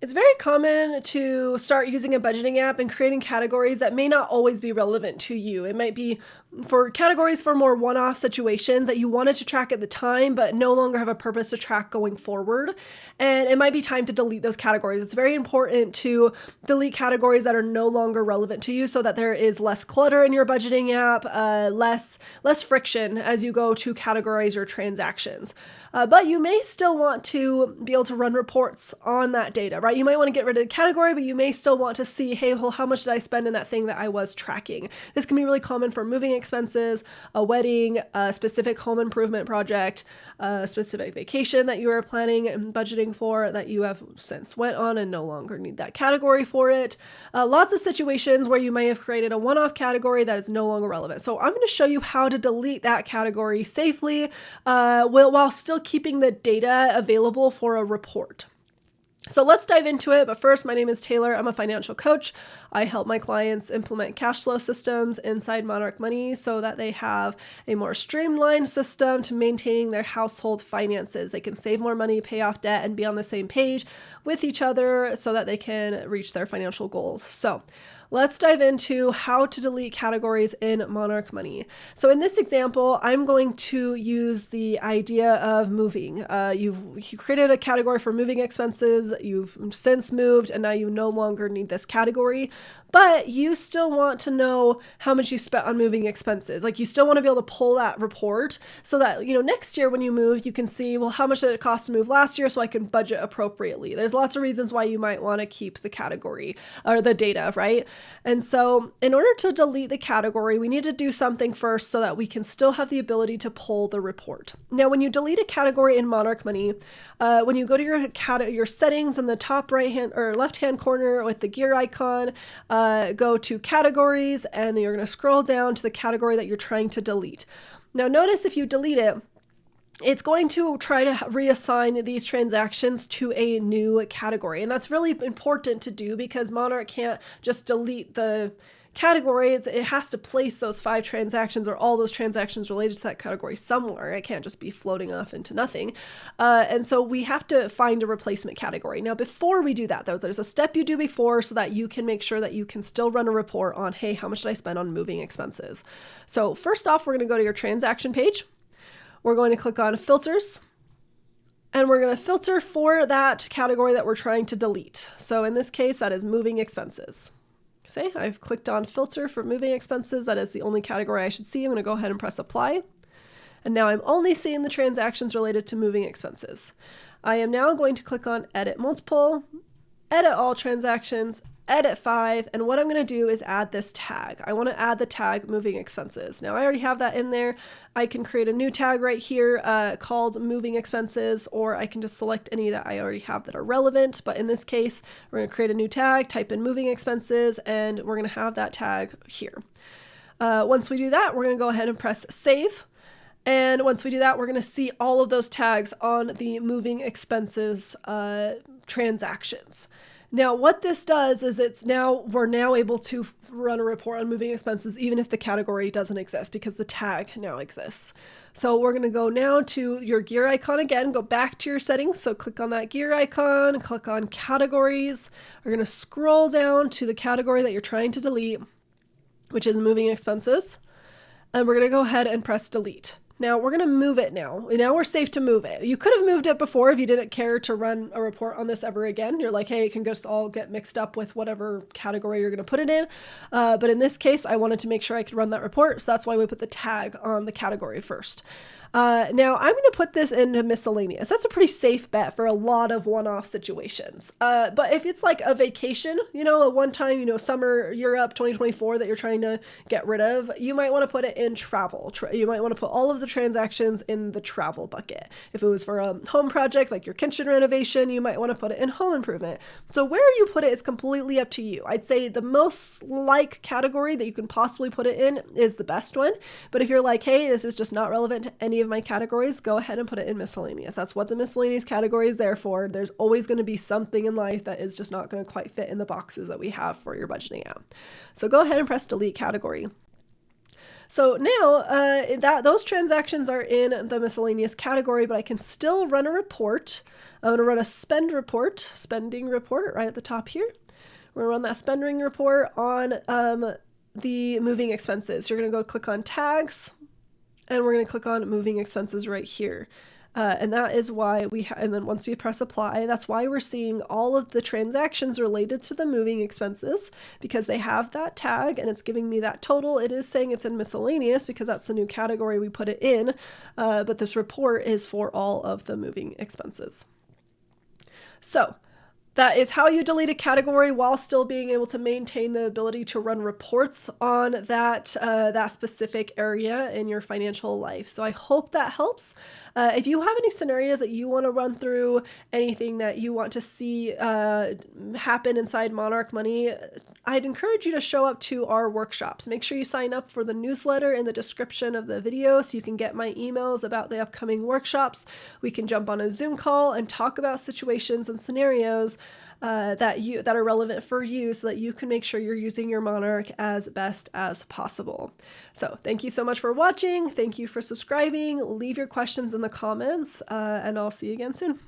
It's very common to start using a budgeting app and creating categories that may not always be relevant to you. It might be for categories for more one-off situations that you wanted to track at the time, but no longer have a purpose to track going forward. And it might be time to delete those categories. It's very important to delete categories that are no longer relevant to you so that there is less clutter in your budgeting app, less friction as you go to categorize your transactions. But you may still want to be able to run reports on that data, right? You might want to get rid of the category, but you may still want to see, hey, well, how much did I spend in that thing that I was tracking? This can be really common for moving expenses, a wedding, a specific home improvement project, a specific vacation that you are planning and budgeting for that you have since went on and no longer need that category for it. Lots of situations where you may have created a one-off category that is no longer relevant. So I'm going to show you how to delete that category safely while still keeping the data available for a report. So let's dive into it. But first, my name is Taylor. I'm a financial coach. I help my clients implement cash flow systems inside Monarch Money so that they have a more streamlined system to maintaining their household finances. They can save more money, pay off debt, and be on the same page with each other so that they can reach their financial goals. So let's dive into how to delete categories in Monarch Money. So in this example, I'm going to use the idea of moving. You created a category for moving expenses. You've since moved, and now you no longer need this category. But you still want to know how much you spent on moving expenses. Like, you still want to be able to pull that report so that, next year when you move, you can see, well, how much did it cost to move last year so I can budget appropriately. There's lots of reasons why you might want to keep the category or the data, right? And so in order to delete the category, we need to do something first so that we can still have the ability to pull the report. Now, when you delete a category in Monarch Money, when you go to your settings in the top right hand or left hand corner with the gear icon, go to categories, and then you're going to scroll down to the category that you're trying to delete. Now, notice if you delete it, it's going to try to reassign these transactions to a new category. And that's really important to do because Monarch can't just delete the category. It has to place those 5 transactions or all those transactions related to that category somewhere. It can't just be floating off into nothing. And so we have to find a replacement category. Now, before we do that, though, there's a step you do before so that you can make sure that you can still run a report on, hey, how much did I spend on moving expenses? So first off, we're going to go to your transaction page. We're going to click on filters, and we're going to filter for that category that we're trying to delete. So in this case, that is moving expenses. Say, I've clicked on filter for moving expenses. That is the only category I should see. I'm going to go ahead and press apply. And now I'm only seeing the transactions related to moving expenses. I am now going to click on edit multiple, edit all transactions, edit 5, and what I'm going to do is add this tag. I want to add the tag moving expenses. Now, I already have that in there. I can create a new tag right here called moving expenses, or I can just select any that I already have that are relevant. But in this case, we're going to create a new tag, type in moving expenses, and we're going to have that tag here. Once we do that, we're going to go ahead and press save. And once we do that, we're going to see all of those tags on the moving expenses transactions. Now, what this does is we're now able to run a report on moving expenses even if the category doesn't exist because the tag now exists. So we're going to go now to your gear icon again, go back to your settings. So click on that gear icon, click on categories. We're going to scroll down to the category that you're trying to delete, which is moving expenses. And we're going to go ahead and press delete. Now we're going to move it now. Now we're safe to move it. You could have moved it before if you didn't care to run a report on this ever again. You're like, hey, it can just all get mixed up with whatever category you're going to put it in. But in this case, I wanted to make sure I could run that report. So that's why we put the tag on the category first. Now I'm going to put this into miscellaneous. That's a pretty safe bet for a lot of one-off situations. But if it's like a vacation, a one-time, summer Europe 2024 that you're trying to get rid of, you might want to put it in travel. You might want to put all of the transactions in the travel bucket. If it was for a home project, like your kitchen renovation, you might want to put it in home improvement. So where you put it is completely up to you. I'd say the most category that you can possibly put it in is the best one. But if you're like, hey, this is just not relevant to any of my categories, go ahead and put it in miscellaneous. That's what the miscellaneous category is there for. There's always going to be something in life that is just not going to quite fit in the boxes that we have for your budgeting app. So go ahead and press delete category. So now those transactions are in the miscellaneous category, but I can still run a report. I'm going to run a spending report right at the top here. We're going to run that spending report on the moving expenses. You're going to go click on tags, and we're going to click on moving expenses right here. And that is why and then once we press apply, that's why we're seeing all of the transactions related to the moving expenses, because they have that tag and it's giving me that total. It is saying it's in miscellaneous because that's the new category we put it in, but this report is for all of the moving expenses. So that is how you delete a category while still being able to maintain the ability to run reports on that specific area in your financial life. So I hope that helps. If you have any scenarios that you want to run through, anything that you want to see happen inside Monarch Money, I'd encourage you to show up to our workshops. Make sure you sign up for the newsletter in the description of the video so you can get my emails about the upcoming workshops. We can jump on a Zoom call and talk about situations and scenarios that are relevant for you so that you can make sure you're using your Monarch as best as possible. So thank you so much for watching. Thank you for subscribing. Leave your questions in the comments, and I'll see you again soon.